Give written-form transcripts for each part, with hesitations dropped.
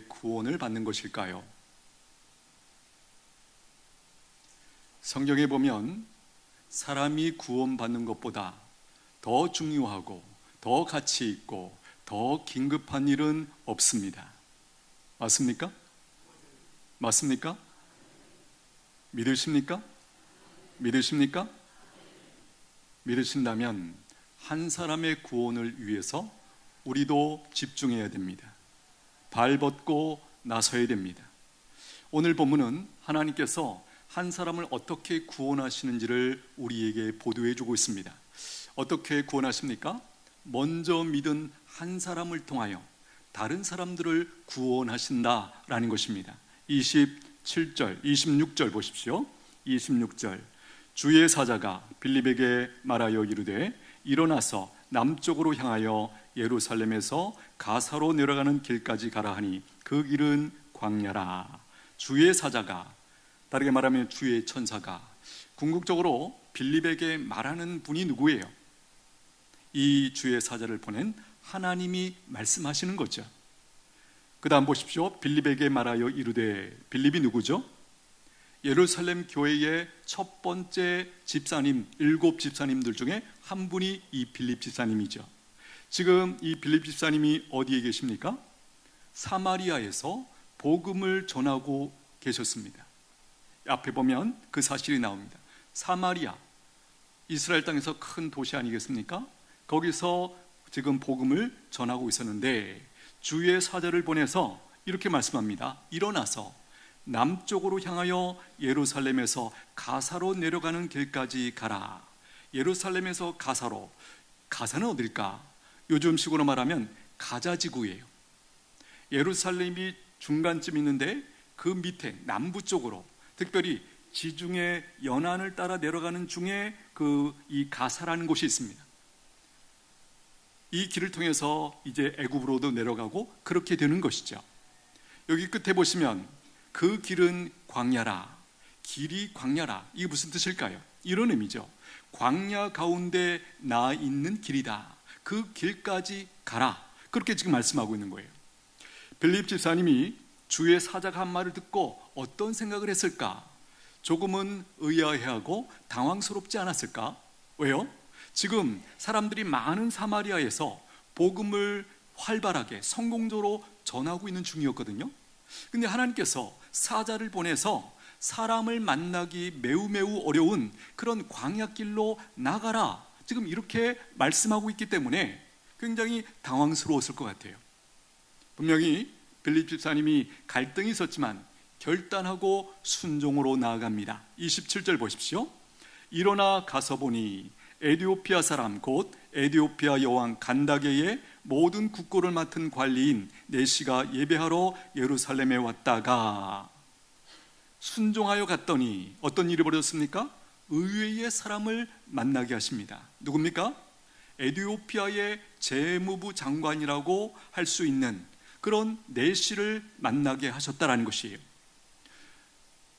구원을 받는 것일까요? 성경에 보면 사람이 구원받는 것보다 더 중요하고 더 가치 있고 더 긴급한 일은 없습니다. 맞습니까? 맞습니까? 믿으십니까? 믿으십니까? 믿으신다면 한 사람의 구원을 위해서 우리도 집중해야 됩니다. 발벗고 나서야 됩니다. 오늘 본문은 하나님께서 한 사람을 어떻게 구원하시는지를 우리에게 보도해 주고 있습니다. 어떻게 구원하십니까? 먼저 믿은 한 사람을 통하여 다른 사람들을 구원하신다라는 것입니다. 27절, 26절 보십시오. 26절, 주의 사자가 빌립에게 말하여 이르되 일어나서 남쪽으로 향하여 예루살렘에서 가사로 내려가는 길까지 가라 하니 그 길은 광야라. 주의 사자가, 다르게 말하면 주의 천사가 궁극적으로 빌립에게 말하는 분이 누구예요? 이 주의 사자를 보낸 하나님이 말씀하시는 거죠. 그 다음 보십시오. 빌립에게 말하여 이르되, 빌립이 누구죠? 예루살렘 교회의 첫 번째 집사님, 7 집사님들 중에 한 분이 이 빌립 집사님이죠. 지금 이 빌립 집사님이 어디에 계십니까? 사마리아에서 복음을 전하고 계셨습니다. 앞에 보면 그 사실이 나옵니다. 사마리아, 이스라엘 땅에서 큰 도시 아니겠습니까? 거기서 지금 복음을 전하고 있었는데 주의 사자를 보내서 이렇게 말씀합니다. 일어나서 남쪽으로 향하여 예루살렘에서 가사로 내려가는 길까지 가라. 예루살렘에서 가사로, 가사는 어딜까? 요즘 식으로 말하면 가자지구예요. 예루살렘이 중간쯤 있는데 그 밑에 남부 쪽으로, 특별히 지중해 연안을 따라 내려가는 중에 이 가사라는 곳이 있습니다. 이 길을 통해서 이제 애굽으로도 내려가고 그렇게 되는 것이죠. 여기 끝에 보시면 그 길은 광야라, 길이 광야라, 이게 무슨 뜻일까요? 이런 의미죠. 광야 가운데 나 있는 길이다. 그 길까지 가라. 그렇게 지금 말씀하고 있는 거예요. 빌립 집사님이 주의 사자가 한 말을 듣고 어떤 생각을 했을까? 조금은 의아해하고 당황스럽지 않았을까? 왜요? 지금 사람들이 많은 사마리아에서 복음을 활발하게 성공적으로 전하고 있는 중이었거든요. 근데 하나님께서 사자를 보내서 사람을 만나기 매우 어려운 그런 광야길로 나가라, 지금 이렇게 말씀하고 있기 때문에 굉장히 당황스러웠을 것 같아요. 분명히 빌립 집사님이 갈등이 있었지만 결단하고 순종으로 나아갑니다. 27절 보십시오. 일어나 가서 보니 에디오피아 사람 곧 에디오피아 여왕 간다게의 모든 국고를 맡은 관리인 네시가 예배하러 예루살렘에 왔다가, 순종하여 갔더니 어떤 일이 벌어졌습니까? 의외의 사람을 만나게 하십니다. 누굽니까? 에디오피아의 재무부 장관이라고 할 수 있는 그런 네시를 만나게 하셨다라는 것이에요.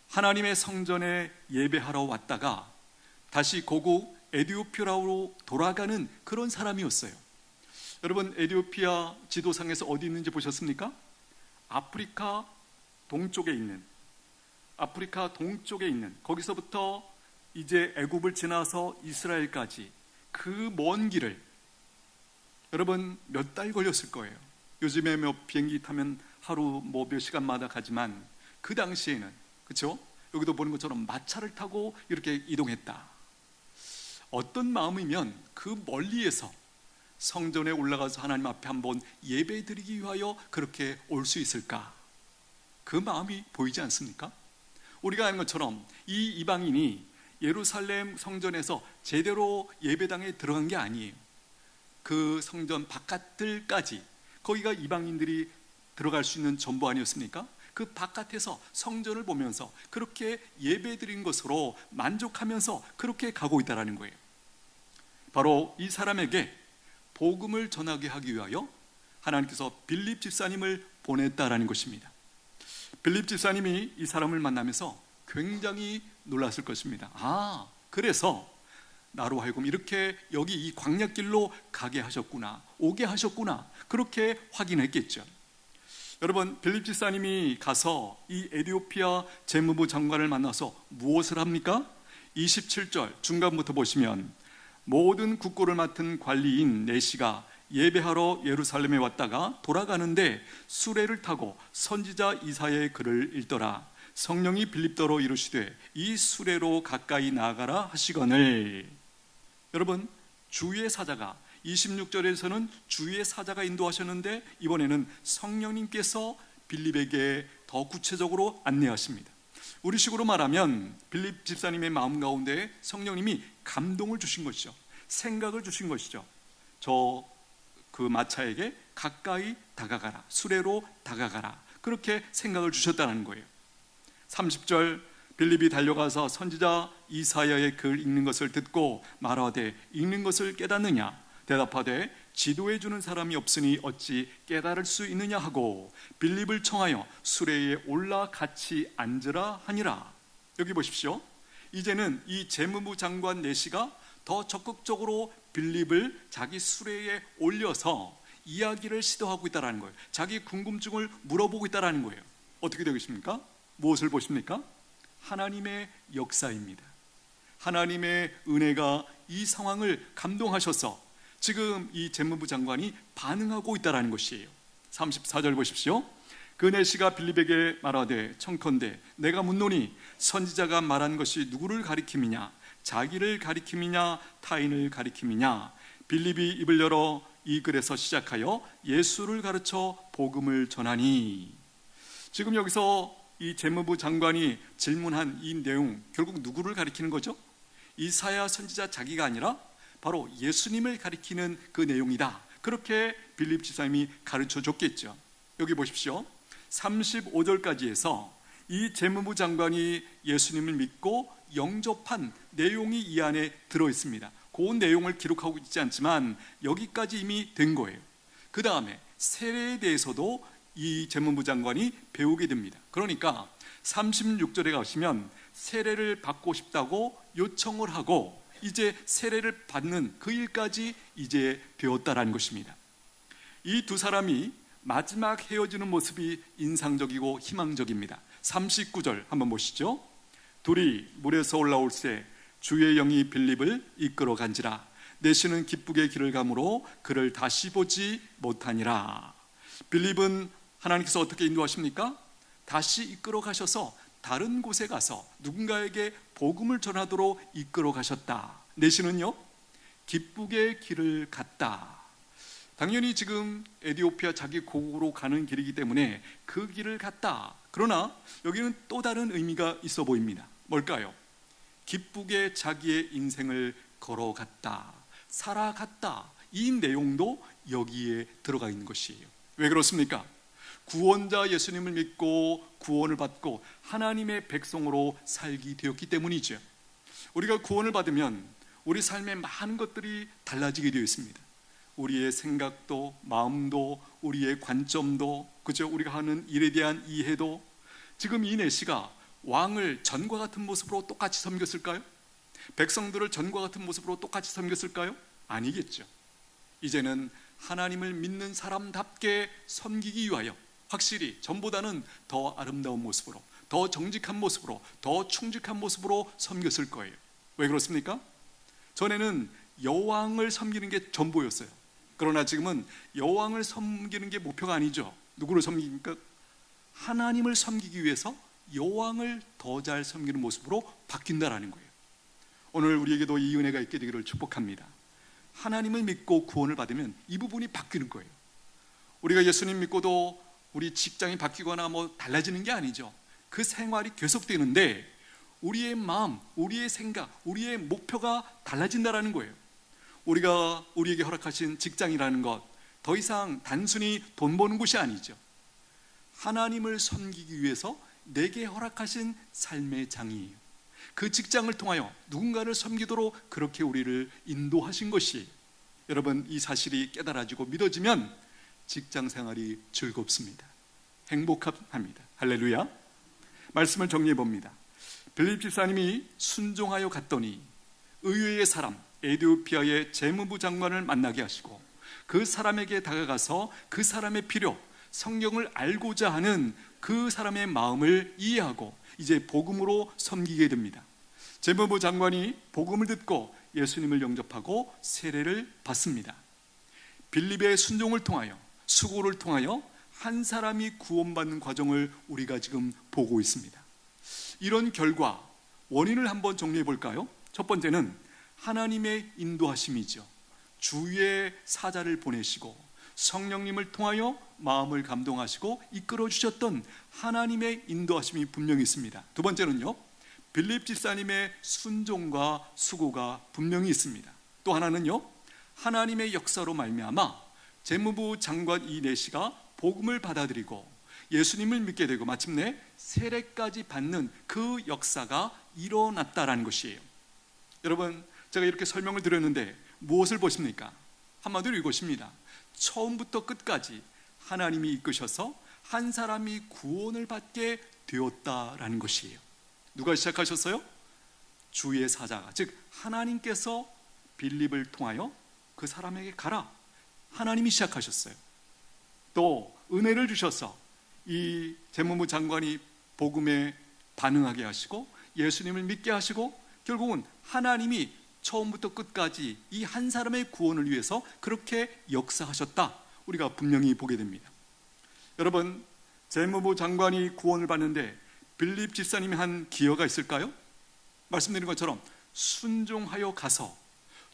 하나님의 성전에 예배하러 왔다가 다시 고국 에디오피아로 돌아가는 그런 사람이었어요. 여러분, 에디오피아 지도상에서 어디 있는지 보셨습니까? 아프리카 동쪽에 있는, 거기서부터 이제 애굽을 지나서 이스라엘까지 그 먼 길을 여러분 몇 달 걸렸을 거예요. 요즘에 비행기 타면 하루 몇 시간마다 가지만 그 당시에는, 그렇죠? 여기도 보는 것처럼 마차를 타고 이렇게 이동했다. 어떤 마음이면 그 멀리에서 성전에 올라가서 하나님 앞에 한번 예배 드리기 위하여 그렇게 올 수 있을까? 그 마음이 보이지 않습니까? 우리가 아는 것처럼 이 이방인이 예루살렘 성전에서 제대로 예배당에 들어간 게 아니에요. 그 성전 바깥들까지, 거기가 이방인들이 들어갈 수 있는 전부 아니었습니까? 그 바깥에서 성전을 보면서 그렇게 예배 드린 것으로 만족하면서 그렇게 가고 있다는 거예요. 바로 이 사람에게 복음을 전하게 하기 위하여 하나님께서 빌립 집사님을 보냈다라는 것입니다. 빌립 집사님이 이 사람을 만나면서 굉장히 놀랐을 것입니다. 아, 그래서 나로 하여금 이렇게 여기 이 광야길로 가게 하셨구나, 오게 하셨구나, 그렇게 확인했겠죠. 여러분, 빌립 집사님이 가서 이 에티오피아 재무부 장관을 만나서 무엇을 합니까? 27절 중간부터 보시면 모든 국고를 맡은 관리인 네시가 예배하러 예루살렘에 왔다가 돌아가는데 수레를 타고 선지자 이사야의 글을 읽더라. 성령이 빌립더로 이르시되 이 수레로 가까이 나아가라 하시거늘. 여러분, 주의 사자가 26절에서는 주의 사자가 인도하셨는데 이번에는 성령님께서 빌립에게 더 구체적으로 안내하십니다. 우리식으로 말하면 빌립 집사님의 마음 가운데 성령님이 감동을 주신 것이죠. 생각을 주신 것이죠. 그 마차에게 가까이 다가가라, 수레로 다가가라, 그렇게 생각을 주셨다는 거예요. 30절 빌립이 달려가서 선지자 이사야의 글 읽는 것을 듣고 말하되 읽는 것을 깨닫느냐? 대답하되 지도해 주는 사람이 없으니 어찌 깨달을 수 있느냐 하고 빌립을 청하여 수레에 올라 같이 앉으라 하니라. 여기 보십시오. 이제는 이 재무부 장관 네시가 더 적극적으로 빌립을 자기 수레에 올려서 이야기를 시도하고 있다는 거예요. 자기 궁금증을 물어보고 있다는 거예요. 어떻게 되고 있습니까? 무엇을 보십니까? 하나님의 역사입니다. 하나님의 은혜가 이 상황을 감동하셔서 지금 이 재무부 장관이 반응하고 있다는 것이에요. 34절 보십시오. 그 네시가 빌립에게 말하되 청컨대 내가 묻노니 선지자가 말한 것이 누구를 가리킴이냐? 자기를 가리킴이냐 타인을 가리킴이냐? 빌립이 입을 열어 이 글에서 시작하여 예수를 가르쳐 복음을 전하니. 지금 여기서 이 재무부 장관이 질문한 이 내용, 결국 누구를 가리키는 거죠? 이사야 선지자 자기가 아니라 바로 예수님을 가리키는 그 내용이다. 그렇게 빌립 집사님이 가르쳐 줬겠죠. 여기 보십시오. 35절까지 해서 이 재무부 장관이 예수님을 믿고 영접한 내용이 이 안에 들어 있습니다. 그 내용을 기록하고 있지 않지만 여기까지 이미 된 거예요. 그 다음에 세례에 대해서도 이 재무부 장관이 배우게 됩니다. 그러니까 36절에 가시면 세례를 받고 싶다고 요청을 하고 이제 세례를 받는 그 일까지 이제 배웠다라는 것입니다. 이 두 사람이 마지막 헤어지는 모습이 인상적이고 희망적입니다. 39절 한번 보시죠. 둘이 물에서 올라올새 주의 영이 빌립을 이끌어 간지라. 내시는 기쁘게 길을 가므로 그를 다시 보지 못하니라. 빌립은 하나님께서 어떻게 인도하십니까? 다시 이끌어 가셔서 다른 곳에 가서 누군가에게 복음을 전하도록 이끌어 가셨다. 내시는요? 기쁘게 길을 갔다. 당연히 지금 에티오피아 자기 고국으로 가는 길이기 때문에 그 길을 갔다. 그러나 여기는 또 다른 의미가 있어 보입니다. 뭘까요? 기쁘게 자기의 인생을 걸어갔다, 살아갔다. 이 내용도 여기에 들어가 있는 것이에요. 왜 그렇습니까? 구원자 예수님을 믿고 구원을 받고 하나님의 백성으로 살게 되었기 때문이죠. 우리가 구원을 받으면 우리 삶의 많은 것들이 달라지게 되어 있습니다. 우리의 생각도 마음도 우리의 관점도, 그죠? 우리가 하는 일에 대한 이해도. 지금 이 네시가 왕을 전과 같은 모습으로 똑같이 섬겼을까요? 백성들을 전과 같은 모습으로 똑같이 섬겼을까요? 아니겠죠. 이제는 하나님을 믿는 사람답게 섬기기 위하여 확실히 전보다는 더 아름다운 모습으로, 더 정직한 모습으로, 더 충직한 모습으로 섬겼을 거예요. 왜 그렇습니까? 전에는 여왕을 섬기는 게 전부였어요. 그러나 지금은 여왕을 섬기는 게 목표가 아니죠. 누구를 섬깁니까? 하나님을 섬기기 위해서 여왕을 더 잘 섬기는 모습으로 바뀐다라는 거예요. 오늘 우리에게도 이 은혜가 있게 되기를 축복합니다. 하나님을 믿고 구원을 받으면 이 부분이 바뀌는 거예요. 우리가 예수님 믿고도 우리 직장이 바뀌거나 뭐 달라지는 게 아니죠. 그 생활이 계속되는데 우리의 마음, 우리의 생각, 우리의 목표가 달라진다라는 거예요. 우리가 우리에게 허락하신 직장이라는 것, 더 이상 단순히 돈 버는 곳이 아니죠. 하나님을 섬기기 위해서 내게 허락하신 삶의 장이에요. 그 직장을 통하여 누군가를 섬기도록 그렇게 우리를 인도하신 것이에요. 여러분, 이 사실이 깨달아지고 믿어지면 직장 생활이 즐겁습니다. 행복합니다. 할렐루야. 말씀을 정리해 봅니다. 빌립 집사님이 순종하여 갔더니 의외의 사람, 에티오피아의 재무부 장관을 만나게 하시고 그 사람에게 다가가서 그 사람의 필요, 성경을 알고자 하는 그 사람의 마음을 이해하고 이제 복음으로 섬기게 됩니다. 재무부 장관이 복음을 듣고 예수님을 영접하고 세례를 받습니다. 빌립의 순종을 통하여, 수고를 통하여 한 사람이 구원받는 과정을 우리가 지금 보고 있습니다. 이런 결과, 원인을 한번 정리해 볼까요? 첫 번째는 하나님의 인도하심이죠. 주의 사자를 보내시고 성령님을 통하여 마음을 감동하시고 이끌어 주셨던 하나님의 인도하심이 분명히 있습니다. 두 번째는요, 빌립 집사님의 순종과 수고가 분명히 있습니다. 또 하나는요, 하나님의 역사로 말미암아 재무부 장관 이 내시가 복음을 받아들이고 예수님을 믿게 되고 마침내 세례까지 받는 그 역사가 일어났다라는 것이에요. 여러분, 제가 이렇게 설명을 드렸는데 무엇을 보십니까? 한마디로 이것입니다. 처음부터 끝까지 하나님이 이끄셔서 한 사람이 구원을 받게 되었다라는 것이에요. 누가 시작하셨어요? 주의 사자가, 즉 하나님께서 빌립을 통하여 그 사람에게 가라, 하나님이 시작하셨어요. 또 은혜를 주셔서 이 재무부 장관이 복음에 반응하게 하시고 예수님을 믿게 하시고 결국은 하나님이 처음부터 끝까지 이 한 사람의 구원을 위해서 그렇게 역사하셨다, 우리가 분명히 보게 됩니다. 여러분, 재무부 장관이 구원을 받는데 빌립 집사님이 한 기여가 있을까요? 말씀드린 것처럼 순종하여 가서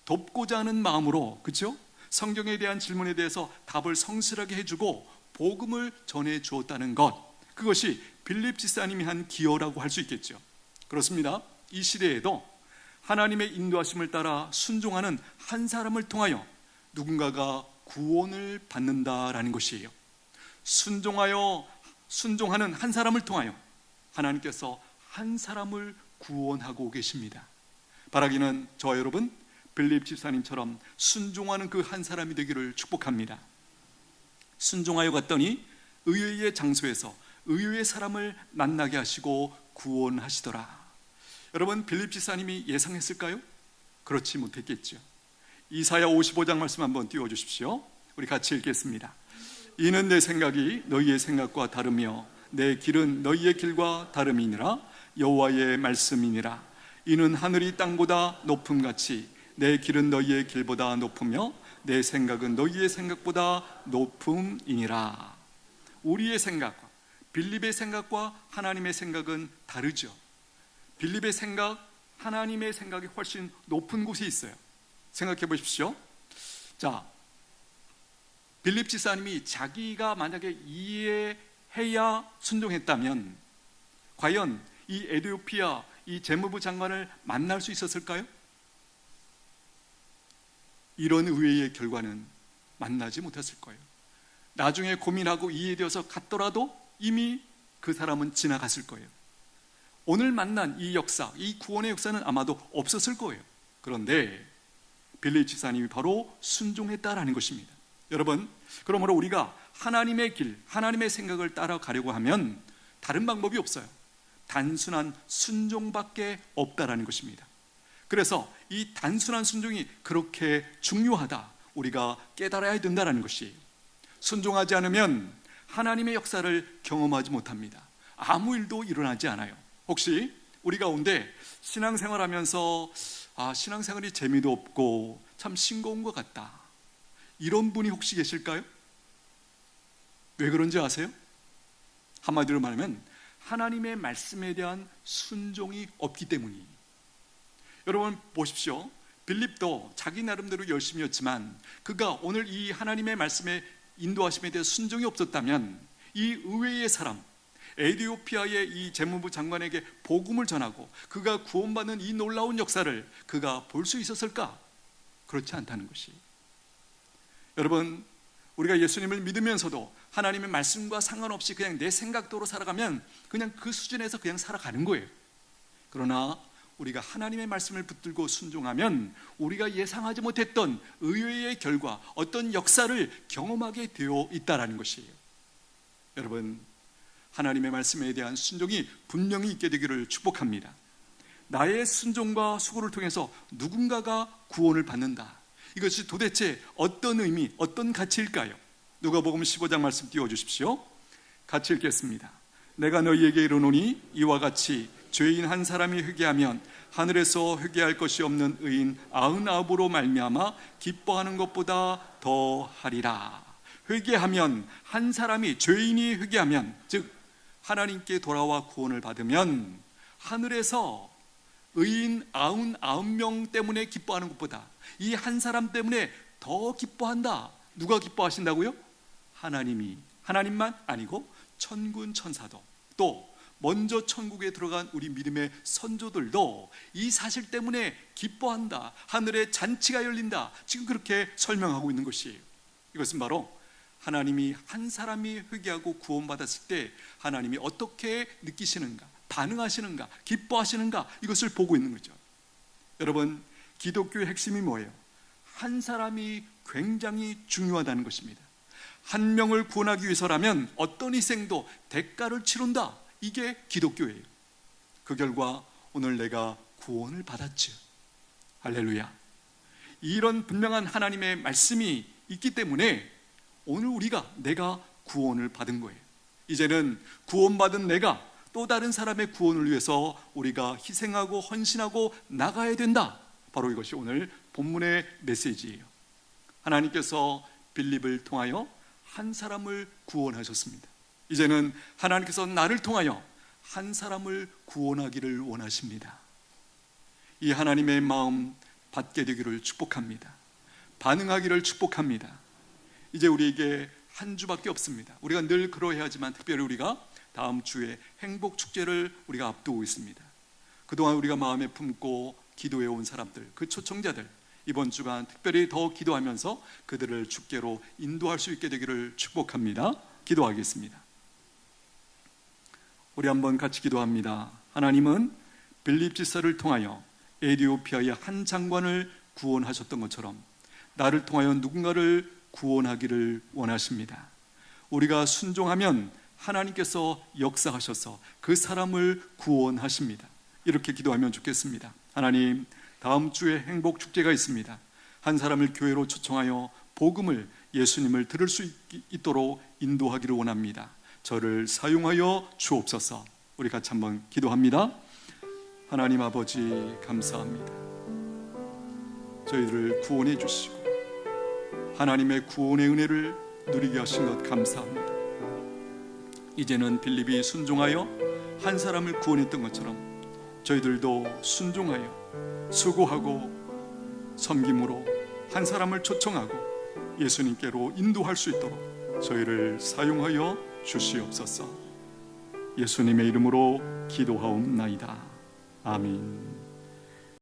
돕고자 하는 마음으로, 그렇죠? 성경에 대한 질문에 대해서 답을 성실하게 해주고 복음을 전해 주었다는 것, 그것이 빌립 집사님이 한 기여라고 할 수 있겠죠. 그렇습니다. 이 시대에도 하나님의 인도하심을 따라 순종하는 한 사람을 통하여 누군가가 구원을 받는다라는 것이에요. 순종하는 한 사람을 통하여 하나님께서 한 사람을 구원하고 계십니다. 바라기는 저와 여러분 빌립 집사님처럼 순종하는 그 한 사람이 되기를 축복합니다. 순종하여 갔더니 의외의 장소에서 의외의 사람을 만나게 하시고 구원하시더라. 여러분, 빌립 집사님이 예상했을까요? 그렇지 못했겠죠. 이사야 55장 말씀 한번 띄워주십시오. 우리 같이 읽겠습니다. 이는 내 생각이 너희의 생각과 다르며 내 길은 너희의 길과 다름이니라. 여호와의 말씀이니라. 이는 하늘이 땅보다 높음같이 내 길은 너희의 길보다 높으며 내 생각은 너희의 생각보다 높음이니라. 우리의 생각과 빌립의 생각과 하나님의 생각은 다르죠. 빌립의 생각, 하나님의 생각이 훨씬 높은 곳에 있어요. 생각해 보십시오. 자, 빌립 집사님이 자기가 만약에 이해해야 순종했다면 과연 이 에티오피아 이 재무부 장관을 만날 수 있었을까요? 이런 의외의 결과는 만나지 못했을 거예요. 나중에 고민하고 이해되어서 갔더라도 이미 그 사람은 지나갔을 거예요. 오늘 만난 이 역사, 이 구원의 역사는 아마도 없었을 거예요. 그런데 빌립 집사님이 바로 순종했다라는 것입니다. 여러분, 그러므로 우리가 하나님의 길, 하나님의 생각을 따라가려고 하면 다른 방법이 없어요. 단순한 순종밖에 없다라는 것입니다. 그래서 이 단순한 순종이 그렇게 중요하다, 우리가 깨달아야 된다라는 것이에요. 순종하지 않으면 하나님의 역사를 경험하지 못합니다. 아무 일도 일어나지 않아요. 혹시 우리 가운데 신앙생활하면서 신앙생활이 재미도 없고 참 싱거운 것 같다, 이런 분이 혹시 계실까요? 왜 그런지 아세요? 한마디로 말하면 하나님의 말씀에 대한 순종이 없기 때문이에요. 여러분 보십시오. 빌립도 자기 나름대로 열심히였지만 그가 오늘 이 하나님의 말씀에 인도하심에 대해 순종이 없었다면 이 의외의 사람, 에티오피아의 이 재무부 장관에게 복음을 전하고 그가 구원받는 이 놀라운 역사를 그가 볼 수 있었을까? 그렇지 않다는 것이. 여러분, 우리가 예수님을 믿으면서도 하나님의 말씀과 상관없이 그냥 내 생각대로 살아가면 그냥 그 수준에서 그냥 살아가는 거예요. 그러나 우리가 하나님의 말씀을 붙들고 순종하면 우리가 예상하지 못했던 의외의 결과, 어떤 역사를 경험하게 되어 있다는 것이에요. 여러분, 하나님의 말씀에 대한 순종이 분명히 있게 되기를 축복합니다. 나의 순종과 수고를 통해서 누군가가 구원을 받는다, 이것이 도대체 어떤 의미, 어떤 가치일까요? 누가복음 15장 말씀 띄워주십시오. 같이 읽겠습니다. 내가 너희에게 이르노니 이와 같이 죄인 한 사람이 회개하면 하늘에서 회개할 것이 없는 의인 99으로 말미암아 기뻐하는 것보다 더 하리라. 회개하면, 한 사람이, 죄인이 회개하면, 즉 하나님께 돌아와 구원을 받으면 하늘에서 의인 99명 때문에 기뻐하는 것보다 이 한 사람 때문에 더 기뻐한다. 누가 기뻐하신다고요? 하나님이. 하나님만 아니고 천군 천사도, 또 먼저 천국에 들어간 우리 믿음의 선조들도 이 사실 때문에 기뻐한다. 하늘에 잔치가 열린다. 지금 그렇게 설명하고 있는 것이에요. 이것은 바로 하나님이 한 사람이 회개하고 구원받았을 때 하나님이 어떻게 느끼시는가, 반응하시는가, 기뻐하시는가, 이것을 보고 있는 거죠. 여러분, 기독교의 핵심이 뭐예요? 한 사람이 굉장히 중요하다는 것입니다. 한 명을 구원하기 위해서라면 어떤 희생도 대가를 치른다. 이게 기독교예요. 그 결과 오늘 내가 구원을 받았죠. 할렐루야. 이런 분명한 하나님의 말씀이 있기 때문에 오늘 내가 구원을 받은 거예요. 이제는 구원받은 내가 또 다른 사람의 구원을 위해서 우리가 희생하고 헌신하고 나가야 된다. 바로 이것이 오늘 본문의 메시지예요. 하나님께서 빌립을 통하여 한 사람을 구원하셨습니다. 이제는 하나님께서 나를 통하여 한 사람을 구원하기를 원하십니다. 이 하나님의 마음 받게 되기를 축복합니다. 반응하기를 축복합니다. 이제 우리에게 한 주밖에 없습니다. 우리가 늘 그러해야 하지만 특별히 우리가 다음 주에 행복축제를 우리가 앞두고 있습니다. 그동안 우리가 마음에 품고 기도해 온 사람들, 그 초청자들, 이번 주간 특별히 더 기도하면서 그들을 축제로 인도할 수 있게 되기를 축복합니다. 기도하겠습니다. 우리 한번 같이 기도합니다. 하나님은 빌립 지사를 통하여 에티오피아의 한 장관을 구원하셨던 것처럼 나를 통하여 누군가를 구원하기를 원하십니다. 우리가 순종하면 하나님께서 역사하셔서 그 사람을 구원하십니다. 이렇게 기도하면 좋겠습니다. 하나님, 다음 주에 행복축제가 있습니다. 한 사람을 교회로 초청하여 복음을, 예수님을 들을 수 있도록 인도하기를 원합니다. 저를 사용하여 주옵소서. 우리 같이 한번 기도합니다. 하나님 아버지, 감사합니다. 저희들을 구원해 주시고 하나님의 구원의 은혜를 누리게 하신 것 감사합니다. 이제는 빌립이 순종하여 한 사람을 구원했던 것처럼 저희들도 순종하여 수고하고 섬김으로 한 사람을 초청하고 예수님께로 인도할 수 있도록 저희를 사용하여 주시옵소서. 예수님의 이름으로 기도하옵나이다. 아멘.